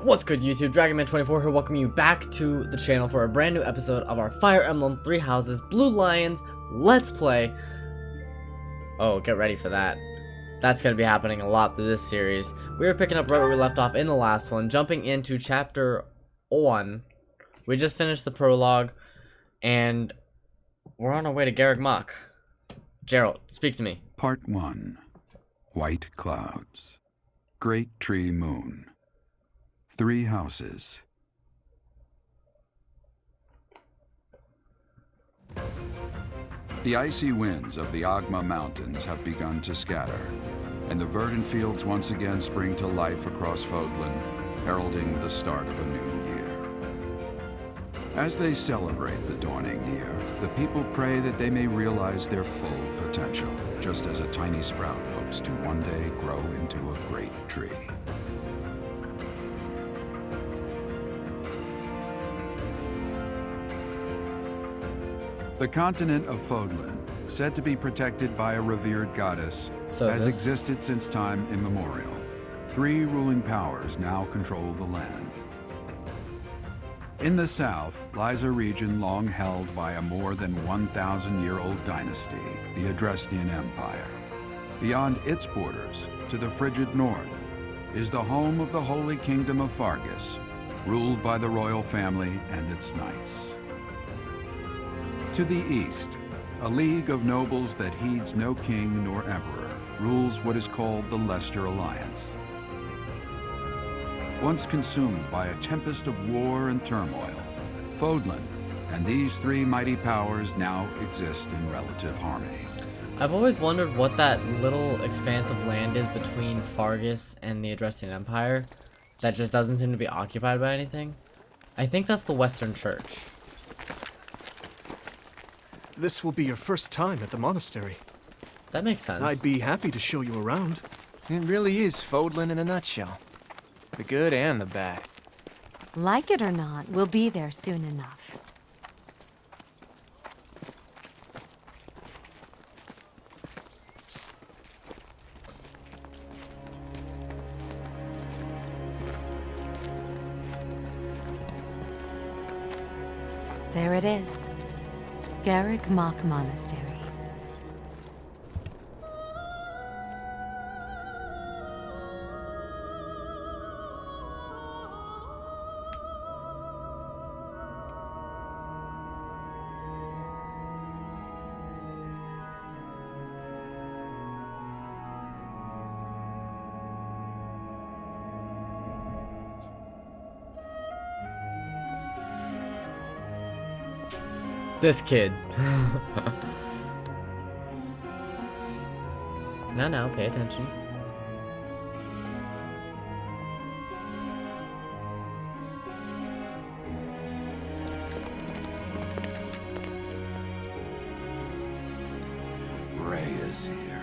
What's good, YouTube? Dragonman24 here, welcoming you back to the channel for a brand new episode of our Fire Emblem Three Houses Blue Lions Let's Play. Oh, get ready for that. That's going to be happening a lot through this series. We are picking up right where we left off in the last one, jumping into Chapter 1. We just finished the prologue, and we're on our way to Garreg Mach. Gerald, speak to me. Part 1. White Clouds. Great Tree Moon. 3 Houses. The icy winds of the Agma Mountains have begun to scatter, and the verdant fields once again spring to life across Fodlan, heralding the start of a new year. As they celebrate the dawning year, the people pray that they may realize their full potential, just as a tiny sprout hopes to one day grow into a great tree. The continent of Fodlan, said to be protected by a revered goddess, has existed since time immemorial. 3 ruling powers now control the land. In the south lies a region long held by a more than 1,000-year-old dynasty, the Adrestian Empire. Beyond its borders, to the frigid north, is the home of the Holy Kingdom of Faerghus, ruled by the royal family and its knights. To the east, a league of nobles that heeds no king nor emperor rules what is called the Leicester Alliance. Once consumed by a tempest of war and turmoil, Fodlan and these 3 mighty powers now exist in relative harmony. I've always wondered what that little expanse of land is between Faerghus and the Adrestian Empire that just doesn't seem to be occupied by anything. I think that's the Western Church. This will be your first time at the monastery. That makes sense. I'd be happy to show you around. It really is Fodlan in a nutshell. The good and the bad. Like it or not, we'll be there soon enough. There it is. Garreg Mach Monastery. This kid. Now, pay attention. Ray is here.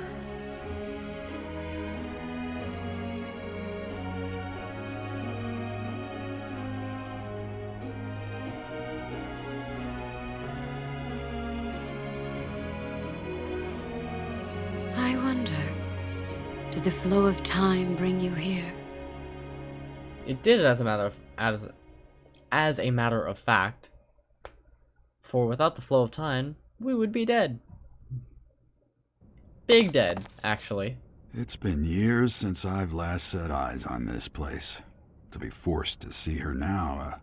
I wonder, did the flow of time bring you here? It did, as a matter of fact. For without the flow of time, we would be dead. Big dead, actually. It's been years since I've last set eyes on this place. To be forced to see her now,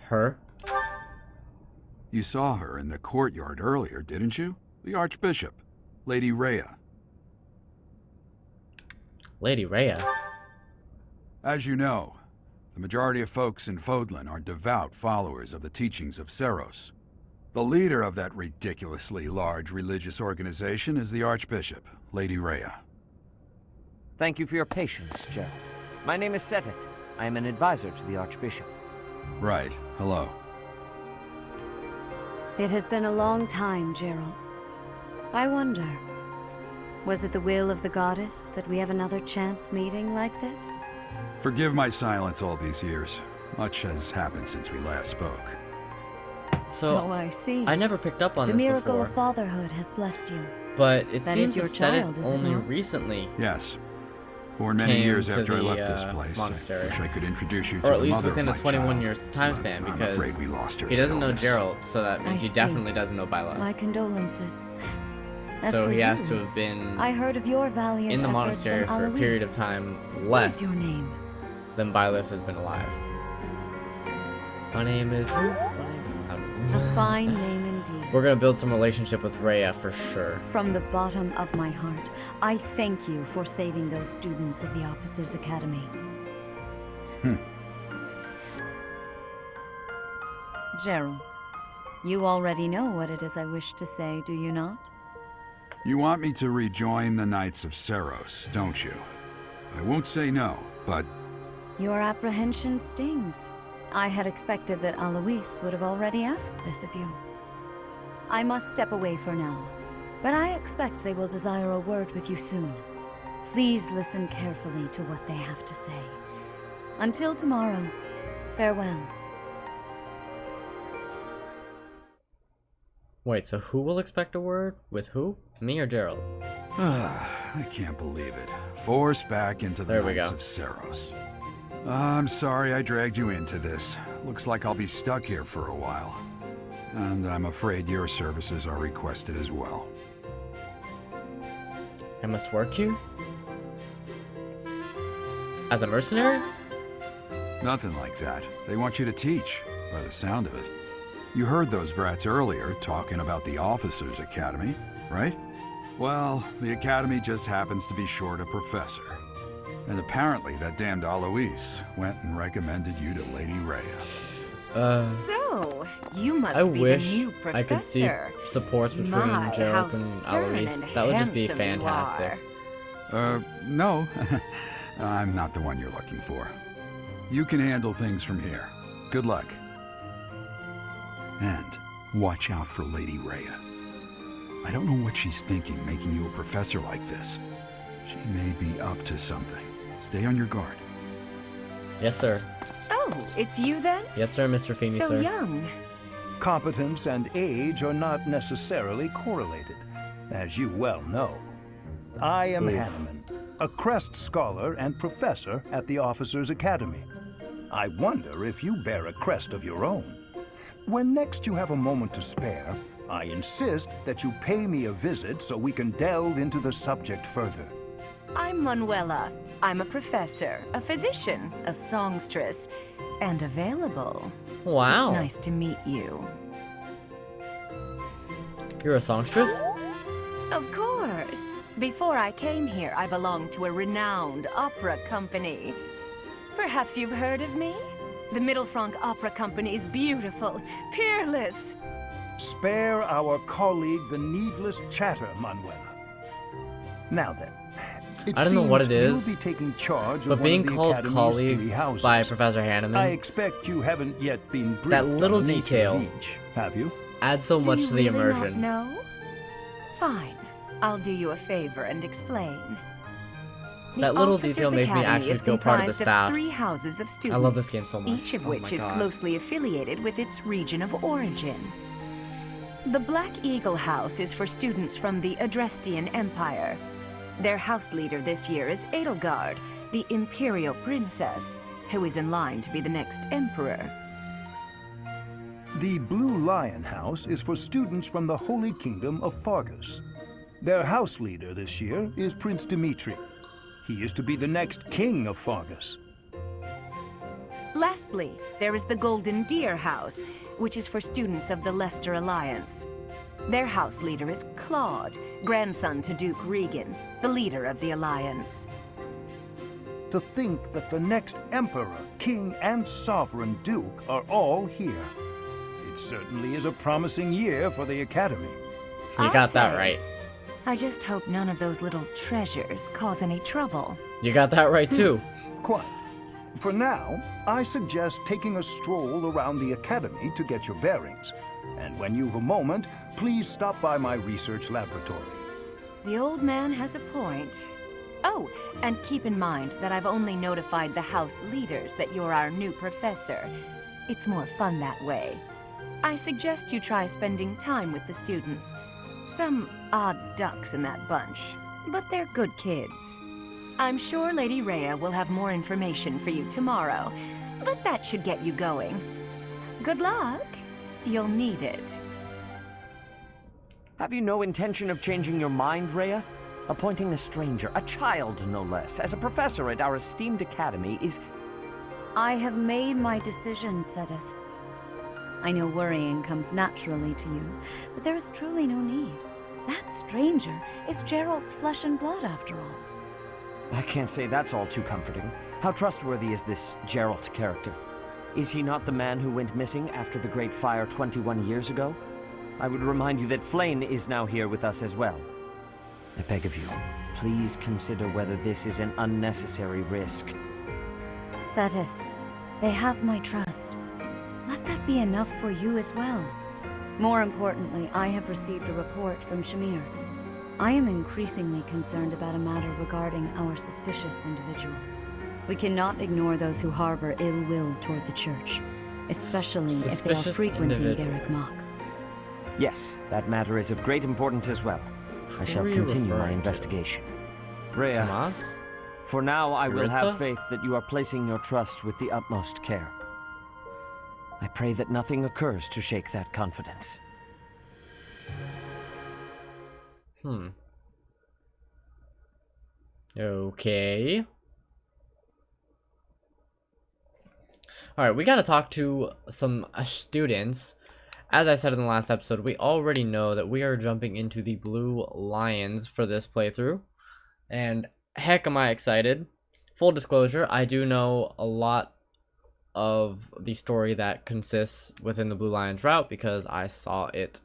Her? You saw her in the courtyard earlier, didn't you? The Archbishop, Lady Rhea. Lady Rhea? As you know, the majority of folks in Fodlan are devout followers of the teachings of Seiros. The leader of that ridiculously large religious organization is the Archbishop, Lady Rhea. Thank you for your patience, Gerald. My name is Seteth. I am an advisor to the Archbishop. Right, hello. It has been a long time, Gerald. I wonder, was it the will of the goddess that we have another chance meeting like this? Forgive my silence all these years. Much has happened since we last spoke. So I see. I never picked up on the this miracle before. of fatherhood has blessed you. But it That seems is your to set child, it is it only not? recently. Yes. For many came years to after I the, left this place, monastery. I wish I could introduce you to Or the at least mother within of a my 21-year child, time but span, I'm because afraid we lost her he to doesn't know illness. Gerald, so that I means he see. definitely doesn't know Byleth. My condolences. As So for he has you, to have been I heard of your valiant in the efforts monastery from for a period of Alois. time What is less your name? than Byleth has been alive. My name is who? A fine name indeed. We're gonna build some relationship with Rhea for sure. From the bottom of my heart, I thank you for saving those students of the Officers' Academy. Gerald, you already know what it is I wish to say, do you not? You want me to rejoin the Knights of Seiros, don't you? I won't say no, but Your apprehension stings. I had expected that Alois would have already asked this of you. I must step away for now, but I expect they will desire a word with you soon. Please listen carefully to what they have to say. Until tomorrow, farewell. Wait, so who will expect a word? With who? Me or Gerald? I can't believe it. Forced back into the There we Knights go. of Seiros. I'm sorry I dragged you into this. Looks like I'll be stuck here for a while. And I'm afraid your services are requested as well. I must work here? As a mercenary? Nothing like that. They want you to teach, by the sound of it. You heard those brats earlier talking about the Officers' Academy, right? Well, the Academy just happens to be short a professor. And apparently that damned Alois went and recommended you to Lady Rhea. So, you must I be wish the new professor. I could see supports between My, Gerald how and stern Alois. and That would just be handsome you fantastic. are. No. I'm not the one you're looking for. You can handle things from here. Good luck. And watch out for Lady Rhea. I don't know what she's thinking making you a professor like this. She may be up to something. Stay on your guard. Yes, sir. Oh, it's you then? Yes, sir, Mr. Feeney, So sir. young. Competence and age are not necessarily correlated, as you well know. I am Oof. Hanneman, a Crest Scholar and Professor at the Officers' Academy. I wonder if you bear a crest of your own. When next you have a moment to spare, I insist that you pay me a visit so we can delve into the subject further. I'm Manuela. I'm a professor, a physician, a songstress, and available. Wow. It's nice to meet you. You're a songstress? Of course. Before I came here, I belonged to a renowned opera company. Perhaps you've heard of me? The Middlefranc Opera Company is beautiful, peerless. Spare our colleague the needless chatter, Manuela. Now then, it I don't know what seems it is, you'll be taking charge but of being one of the called Academy's colleague 3 houses. by Professor I Hanneman expect you haven't yet been briefed That little on the nature detail. of each, have you? adds so Do much you to the really not immersion. know? Fine. I'll do you a favor and explain. That The little Officers' detail made me Academy actually is feel part of the comprised staff. 3 houses of students. I love this game so much. Each of Oh which my is God. closely affiliated with its region of origin. The Black Eagle House is for students from the Adrestian Empire. Their house leader this year is Edelgard, the Imperial Princess, who is in line to be the next Emperor. The Blue Lion House is for students from the Holy Kingdom of Faerghus. Their house leader this year is Prince Dimitri. He is to be the next king of Faerghus. Lastly, there is the Golden Deer House, which is for students of the Leicester Alliance. Their house leader is Claude, grandson to Duke Regan, the leader of the Alliance. To think that the next emperor, king, and sovereign duke are all here. It certainly is a promising year for the Academy. You I'll got that say. right. I just hope none of those little treasures cause any trouble. You got that right too. Quite. For now, I suggest taking a stroll around the Academy to get your bearings. And when you've a moment, please stop by my research laboratory. The old man has a point. Oh, and keep in mind that I've only notified the house leaders that you're our new professor. It's more fun that way. I suggest you try spending time with the students. Some odd ducks in that bunch, but they're good kids. I'm sure Lady Rhea will have more information for you tomorrow, but that should get you going. Good luck. You'll need it. Have you no intention of changing your mind, Rhea? Appointing a stranger, a child no less, as a professor at our esteemed academy is... I have made my decision, Sedith. I know worrying comes naturally to you, but there is truly no need. That stranger is Gerald's flesh and blood, after all. I can't say that's all too comforting. How trustworthy is this Gerald character? Is he not the man who went missing after the Great Fire 21 years ago? I would remind you that Flayn is now here with us as well. I beg of you, please consider whether this is an unnecessary risk. Sedith, they have my trust. Let that be enough for you as well. More importantly, I have received a report from Shamir. I am increasingly concerned about a matter regarding our suspicious individual. We cannot ignore those who harbor ill will toward the Church, especially if they are Suspicious frequenting individual. Garrick Mach. Yes, that matter is of great importance as well. I shall are you continue my referring to? investigation. Rhea, Tomas? for now I will Maritza? have faith that you are placing your trust with the utmost care. I pray that nothing occurs to shake that confidence. Okay. Alright, we gotta talk to some students. As I said in the last episode, we already know that we are jumping into the Blue Lions for this playthrough. And heck am I excited. Full disclosure, I do know a lot of the story that consists within the Blue Lions route because I saw it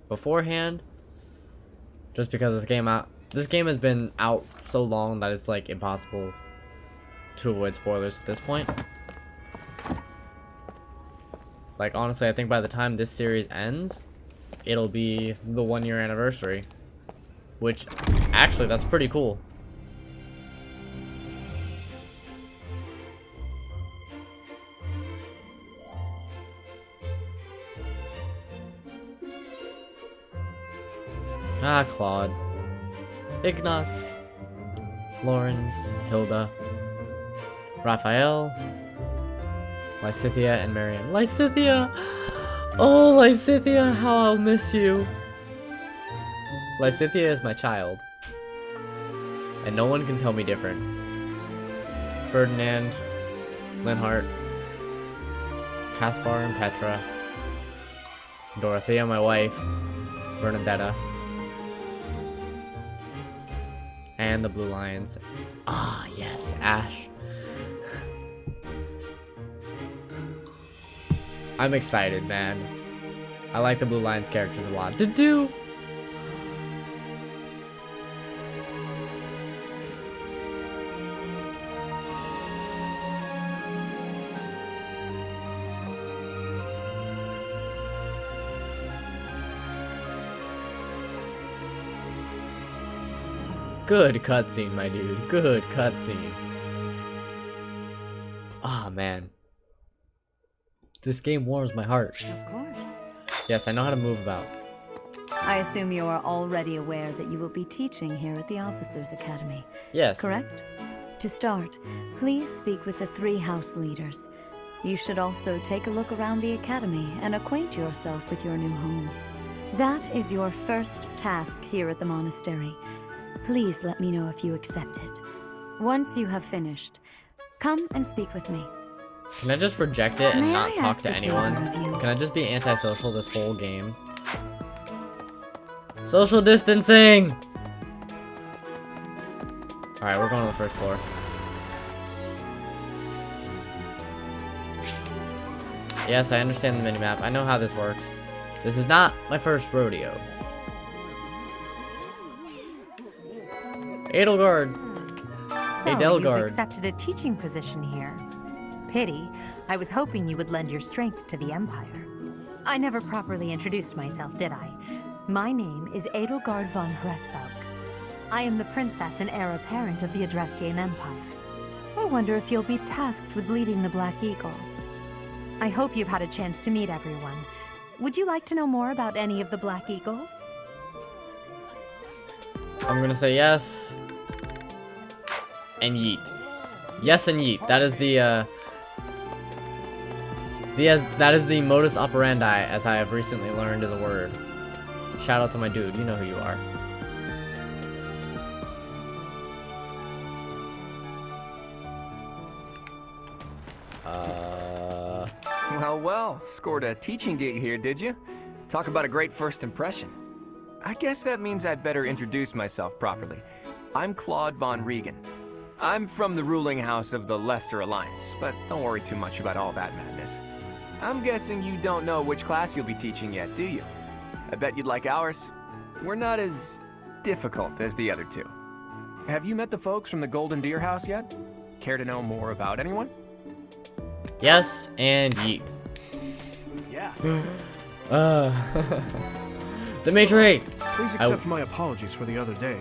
beforehand. Just because this game has been out so long that it's like impossible to avoid spoilers at this point. Like honestly, I think by the time this series ends, it'll be the 1-year anniversary. Which actually that's pretty cool. Ah, Claude. Ignatz. Lawrence. Hilda. Raphael. Lysithea and Marion. Lysithea! Oh, Lysithea, how I'll miss you. Lysithea is my child. And no one can tell me different. Ferdinand. Linhart. Caspar and Petra. Dorothea, my wife. Bernadetta. And the Blue Lions. Ah, yes, Ash. I'm excited, man. I like the Blue Lions characters a lot. Do. Good cutscene, my dude. Good cutscene. Ah, man. This game warms my heart. Of course. Yes, I know how to move about. I assume you are already aware that you will be teaching here at the Officers' Academy. Yes. Correct? To start, please speak with the 3 house leaders. You should also take a look around the academy and acquaint yourself with your new home. That is your first task here at the monastery. Please let me know if you accept it. Once you have finished, come and speak with me. Can I just reject it and May not I talk ask to a anyone? favor of you? Can I just be antisocial this whole game? Social distancing! Alright, we're going to the first floor. Yes, I understand the minimap. I know how this works. This is not my first rodeo. Edelgard. So, Edelgard. you've accepted a teaching position here. Pity. I was hoping you would lend your strength to the Empire. I never properly introduced myself, did I? My name is Edelgard von Hresbalk. I am the princess and heir apparent of the Adrestian Empire. I wonder if you'll be tasked with leading the Black Eagles. I hope you've had a chance to meet everyone. Would you like to know more about any of the Black Eagles? I'm gonna say yes. and yeet. Yes and yeet. That is that is the modus operandi, as I have recently learned is a word. Shout out to my dude. You know who you are. Well, scored a teaching gig here, did you? Talk about a great first impression. I guess that means I'd better introduce myself properly. I'm Claude von Regan. I'm from the ruling house of the Leicester Alliance, but don't worry too much about all that madness. I'm guessing you don't know which class you'll be teaching yet, do you? I bet you'd like ours. We're not as difficult as the other two. Have you met the folks from the Golden Deer House yet? Care to know more about anyone? Yes and yeet. Yeah. Dimitri! Please accept my apologies for the other day.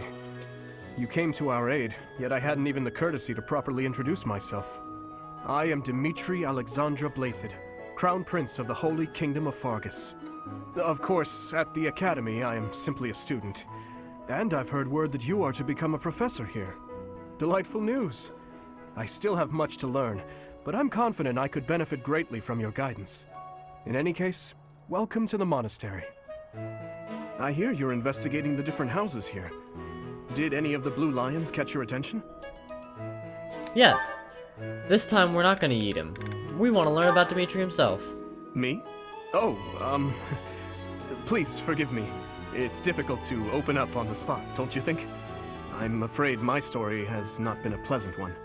You came to our aid, yet I hadn't even the courtesy to properly introduce myself. I am Dimitri Alexandra Blathid, Crown Prince of the Holy Kingdom of Faerghus. Of course, at the Academy, I am simply a student. And I've heard word that you are to become a professor here. Delightful news. I still have much to learn, but I'm confident I could benefit greatly from your guidance. In any case, welcome to the monastery. I hear you're investigating the different houses here. Did any of the blue lions catch your attention? Yes. This time we're not gonna eat him. We want to learn about Dimitri himself. Me? Oh, please forgive me. It's difficult to open up on the spot, don't you think? I'm afraid my story has not been a pleasant one.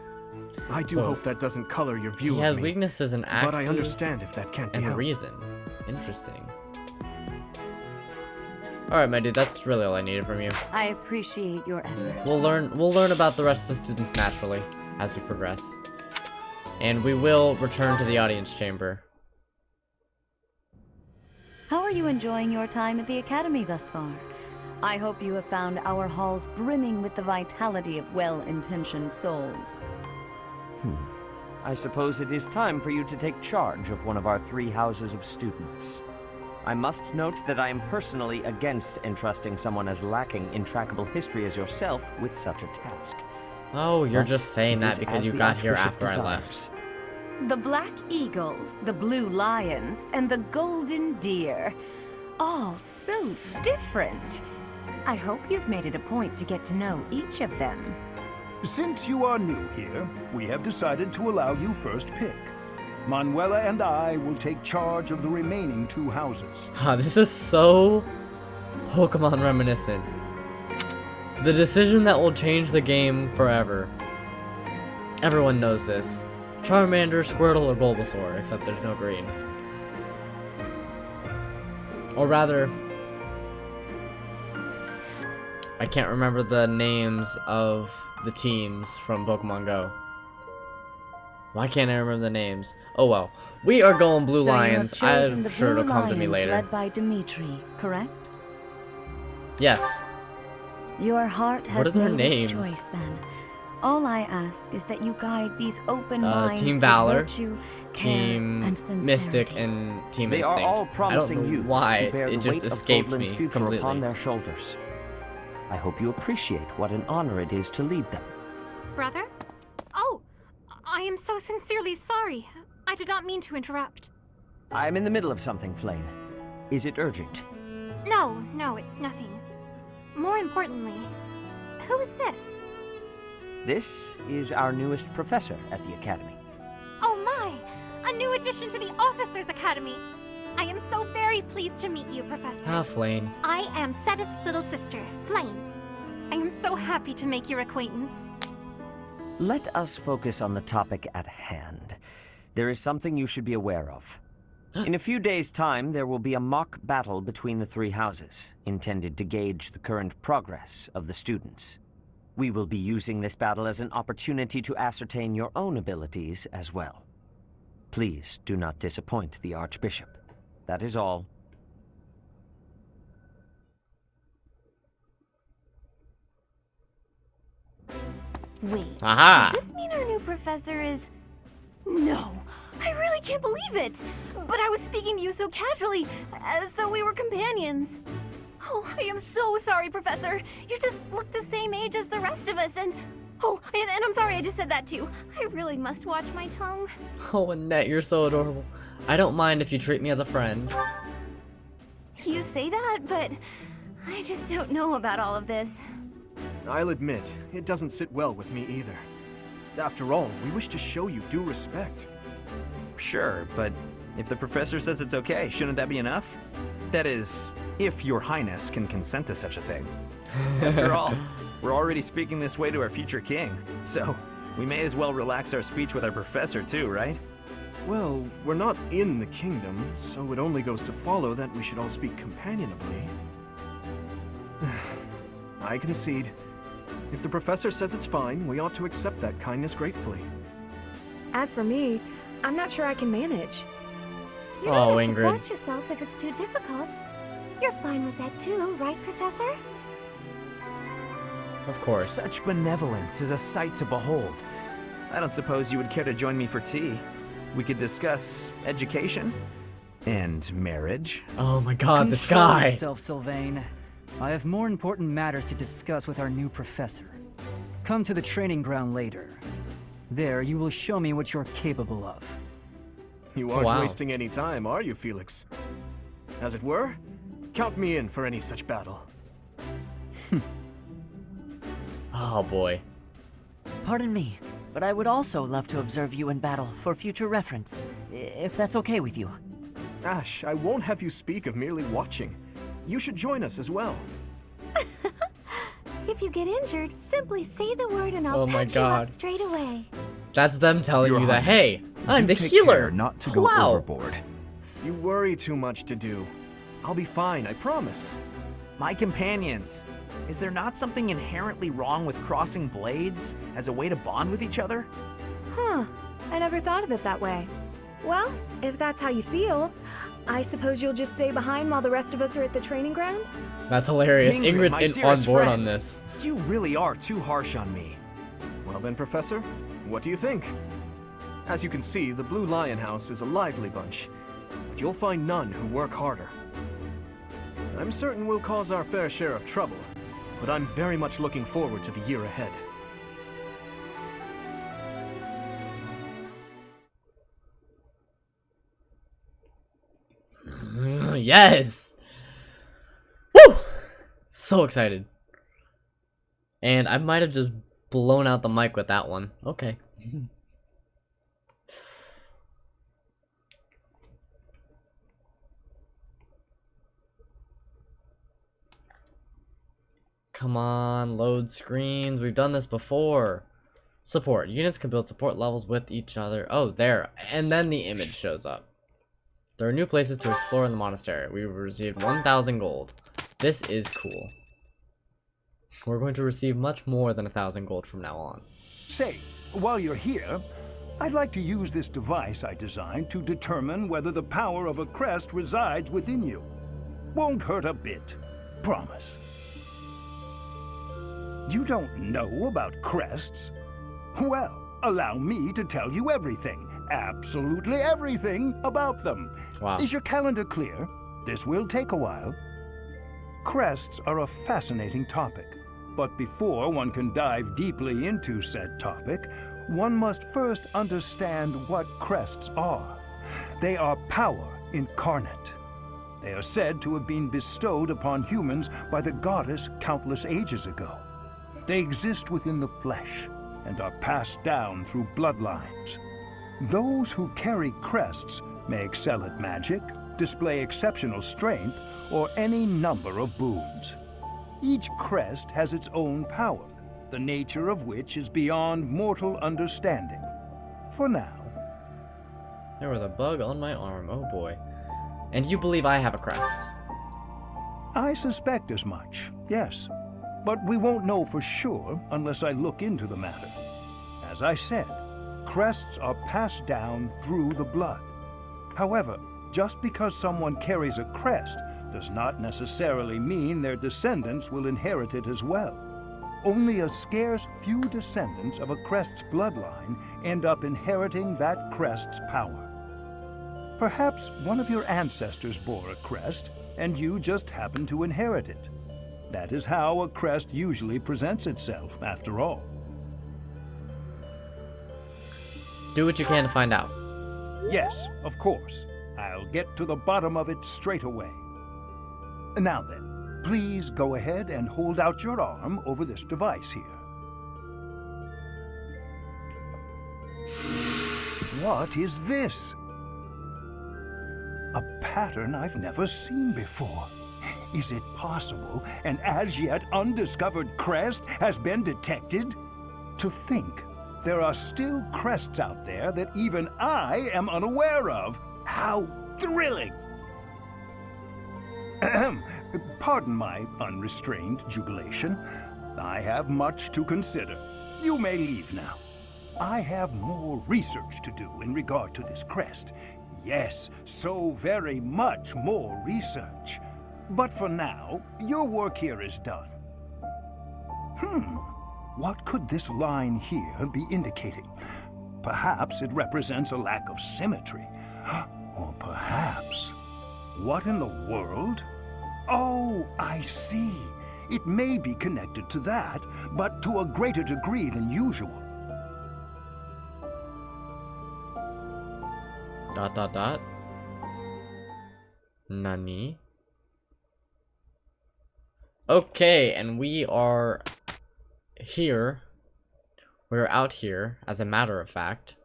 I do hope that doesn't color your view of me. He has weaknesses and axes, but I understand if that can't be and helped. reason. Interesting. Alright, my dude, that's really all I needed from you. I appreciate your effort. We'll learn about the rest of the students naturally as we progress. And we will return to the audience chamber. How are you enjoying your time at the Academy thus far? I hope you have found our halls brimming with the vitality of well-intentioned souls. I suppose it is time for you to take charge of one of our 3 houses of students. I must note that I am personally against entrusting someone as lacking in trackable history as yourself with such a task. Oh, you're But just saying it that is because as you the got here Archbishop after I desires. left. The Black Eagles, the Blue Lions, and the Golden Deer. All so different. I hope you've made it a point to get to know each of them. Since you are new here, we have decided to allow you first pick. Manuela and I will take charge of the remaining 2 houses. This is so Pokemon reminiscent. The decision that will change the game forever. Everyone knows this. Charmander, Squirtle, or Bulbasaur, except there's no green. Or rather, I can't remember the names of the teams from Pokemon Go. Why can't I remember the names? Oh well. We are going Blue Lions. So you have chosen I'm the sure Blue it'll come to me Lions later. led by Dimitri, correct? Yes. Your heart What has are their made names? its choice then. All I ask is that you guide these open minds Team with Valor, virtue, care, Team and sincerity. Mystic, and Team They Instinct. are all promising I don't know youths why who bear it the just weight of escaped me Fodlan's future completely. upon their shoulders. I hope you appreciate what an honor it is to lead them. Brother? Oh, I am so sincerely sorry. I did not mean to interrupt. I'm in the middle of something, Flame. Is it urgent? No, it's nothing. More importantly, who is this? This is our newest professor at the Academy. Oh my! A new addition to the Officers' Academy! I am so very pleased to meet you, Professor. Ah, Flame. I am Sedith's little sister, Flame. I am so happy to make your acquaintance. Let us focus on the topic at hand. There is something you should be aware of. In a few days' time, there will be a mock battle between the 3 houses, intended to gauge the current progress of the students. We will be using this battle as an opportunity to ascertain your own abilities as well. Please do not disappoint the Archbishop. That is all. Wait, Aha! does this mean our new professor is... No, I really can't believe it! But I was speaking to you so casually, as though we were companions. Oh, I am so sorry, Professor. You just look the same age as the rest of us, and... Oh, and I'm sorry I just said that too. I really must watch my tongue. Oh, Annette, you're so adorable. I don't mind if you treat me as a friend. You say that, but I just don't know about all of this. I'll admit, it doesn't sit well with me either. After all, we wish to show you due respect. Sure, but if the professor says it's okay, shouldn't that be enough? That is, if your highness can consent to such a thing. After all, we're already speaking this way to our future king, so we may as well relax our speech with our professor too, right? Well, we're not in the kingdom, so it only goes to follow that we should all speak companionably. I concede. If the professor says it's fine, we ought to accept that kindness gratefully. As for me, I'm not sure I can manage. You don't have to Ingrid. force yourself if it's too difficult. You're fine with that too, right, Professor? Of course. Such benevolence is a sight to behold. I don't suppose you would care to join me for tea. We could discuss education and marriage. Oh my god, this Control guy. yourself, Sylvain. I have more important matters to discuss with our new professor. Come to the training ground later. There, you will show me what you're capable of. You aren't Wow. wasting any time, are you, Felix? As it were, count me in for any such battle. Oh boy. Pardon me, but I would also love to observe you in battle for future reference, if that's okay with you. Ash, I won't have you speak of merely watching. You should join us as well. If you get injured, simply say the word and I'll Oh my patch you up God. straight away. That's them telling Your you that, Highness, hey, I'm do the take healer. care not to go Wow. overboard. You worry too much to do. I'll be fine, I promise. My companions, is there not something inherently wrong with crossing blades as a way to bond with each other? Huh. I never thought of it that way. Well, if that's how you feel, I suppose you'll just stay behind while the rest of us are at the training ground? That's hilarious. Ingrid, my Ingrid's on dearest board friend. on this. You really are too harsh on me. Well then, Professor, what do you think? As you can see, the Blue Lion House is a lively bunch, but you'll find none who work harder. I'm certain we'll cause our fair share of trouble, but I'm very much looking forward to the year ahead. Yes! Woo! So excited. And I might have just blown out the mic with that one. Okay. Come on, load screens. We've done this before. Support. Units can build support levels with each other. Oh, there. And then the image shows up. There are new places to explore in the monastery. We received 1,000 gold. This is cool. We're going to receive much more than 1,000 gold from now on. Say, while you're here, I'd like to use this device I designed to determine whether the power of a crest resides within you. Won't hurt a bit. Promise. You don't know about crests? Well, allow me to tell you everything. Absolutely everything about them. Wow. Is your calendar clear? This will take a while. Crests are a fascinating topic, but before one can dive deeply into said topic, one must first understand what crests are. They are power incarnate. They are said to have been bestowed upon humans by the goddess countless ages ago. They exist within the flesh and are passed down through bloodlines. Those who carry crests may excel at magic, display exceptional strength, or any number of boons. Each crest has its own power, the nature of which is beyond mortal understanding. For now. There was a bug on my arm. Oh boy. And you believe I have a crest? I suspect as much, yes. But we won't know for sure unless I look into the matter. As I said, crests are passed down through the blood. However, just because someone carries a crest does not necessarily mean their descendants will inherit it as well. Only a scarce few descendants of a crest's bloodline end up inheriting that crest's power. Perhaps one of your ancestors bore a crest, and you just happen to inherit it. That is how a crest usually presents itself, after all. Do what you can to find out. Yes, of course. I'll get to the bottom of it straight away. Now then, please go ahead and hold out your arm over this device here. What is this? A pattern I've never seen before. Is it possible an as yet undiscovered crest has been detected? To think there are still crests out there that even I am unaware of. How thrilling! Pardon my unrestrained jubilation. I have much to consider. You may leave now. I have more research to do in regard to this crest. Yes, so very much more research. But for now, your work here is done. What could this line here be indicating? Perhaps it represents a lack of symmetry. Or perhaps... What in the world? Oh, I see. It may be connected to that, but to a greater degree than usual. ... Nani? Okay, and we are here. We're out here, as a matter of fact.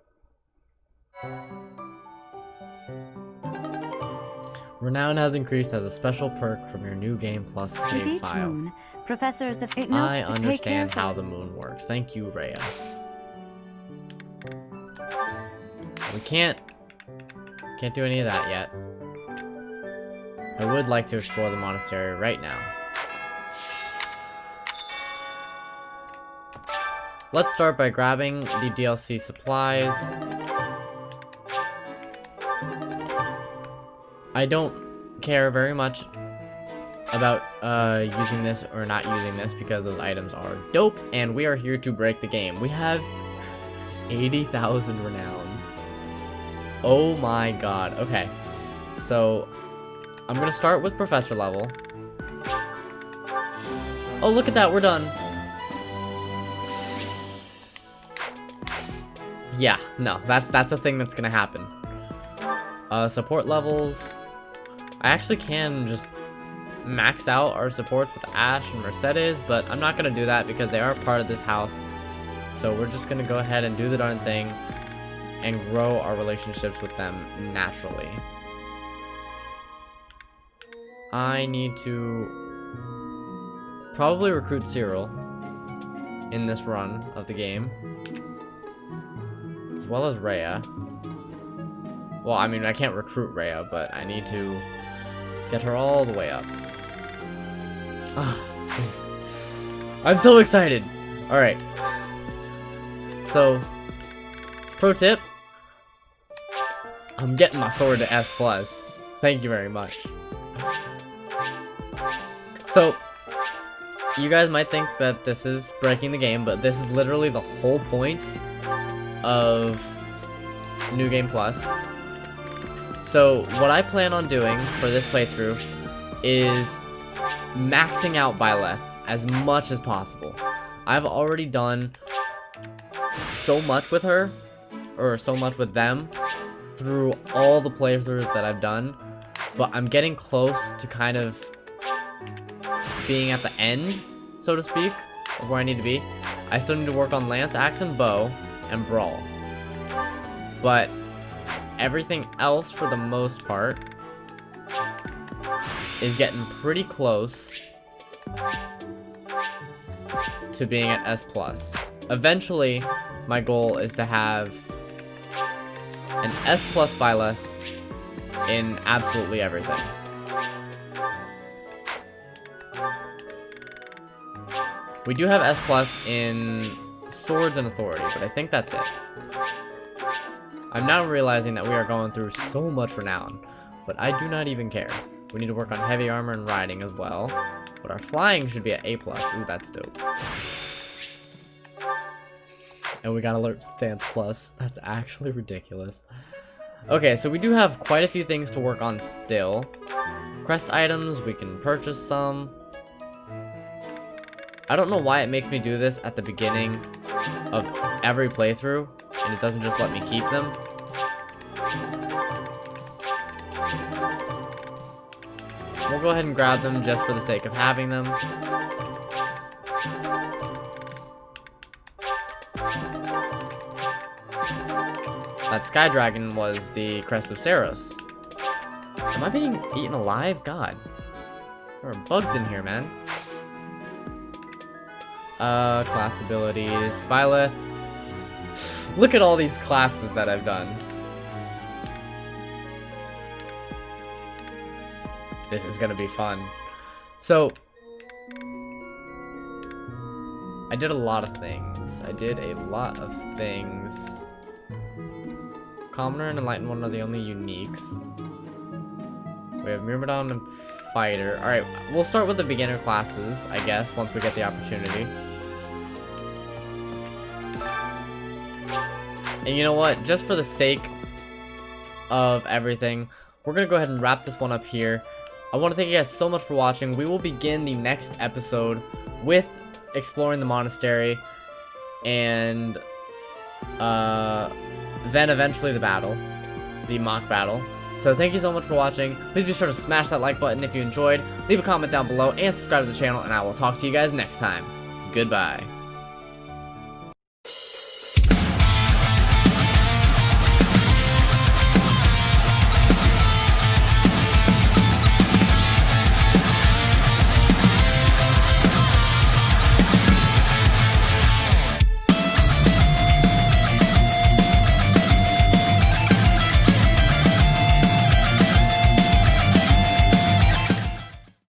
Renown has increased as a special perk from your new game plus save With each file. moon, professors of it notes I that pay understand careful. how the moon works. Thank you, Rhea. We can't do any of that yet. I would like to explore the monastery right now. Let's start by grabbing the DLC supplies. I don't care very much about using this or not using this because those items are dope, and we are here to break the game. We have 80,000 renown. Oh my god. Okay, so I'm gonna start with professor level. Oh, look at that, we're done. Yeah, no, that's a thing that's gonna happen. Support levels. I actually can just max out our supports with Ash and Mercedes, but I'm not gonna do that because they are part of this house. So we're just gonna go ahead and do the darn thing and grow our relationships with them naturally. I need to probably recruit Cyril in this run of the game, as well as Rhea. Well, I mean, I can't recruit Rhea, but I need to get her all the way up. I'm so excited! Alright. So, pro tip, I'm getting my sword to S+. Thank you very much. So, you guys might think that this is breaking the game, but this is literally the whole point of New Game Plus. So, what I plan on doing for this playthrough is maxing out Byleth as much as possible. I've already done so much with her, or so much with them, through all the playthroughs that I've done, but I'm getting close to kind of being at the end, so to speak, of where I need to be. I still need to work on Lance, Axe, and Bow, and Brawl. But everything else, for the most part, is getting pretty close to being at S+. Eventually, my goal is to have an S+ Byleth in absolutely everything. We do have S+ in Swords and Authority, but I think that's it. I'm now realizing that we are going through so much renown, but I do not even care. We need to work on heavy armor and riding as well, but our flying should be at A+. Ooh, that's dope. And we got Alert Stance Plus. That's actually ridiculous. Okay, so we do have quite a few things to work on still. Crest items, we can purchase some. I don't know why it makes me do this at the beginning of every playthrough. and it doesn't just let me keep them. We'll go ahead and grab them just for the sake of having them. That Sky Dragon was the Crest of Saros. Am I being eaten alive? God. There are bugs in here, man. Class abilities. Byleth. Look at all these classes that I've done. This is gonna be fun. So, I did a lot of things. Commoner and Enlightened One are the only uniques. We have Myrmidon and Fighter. Alright, we'll start with the beginner classes, I guess, once we get the opportunity. And you know what? Just for the sake of everything, we're gonna go ahead and wrap this one up here. I want to thank you guys so much for watching. We will begin the next episode with exploring the monastery and then eventually the battle, the mock battle. So thank you so much for watching. Please be sure to smash that like button if you enjoyed. Leave a comment down below and subscribe to the channel, and I will talk to you guys next time. Goodbye.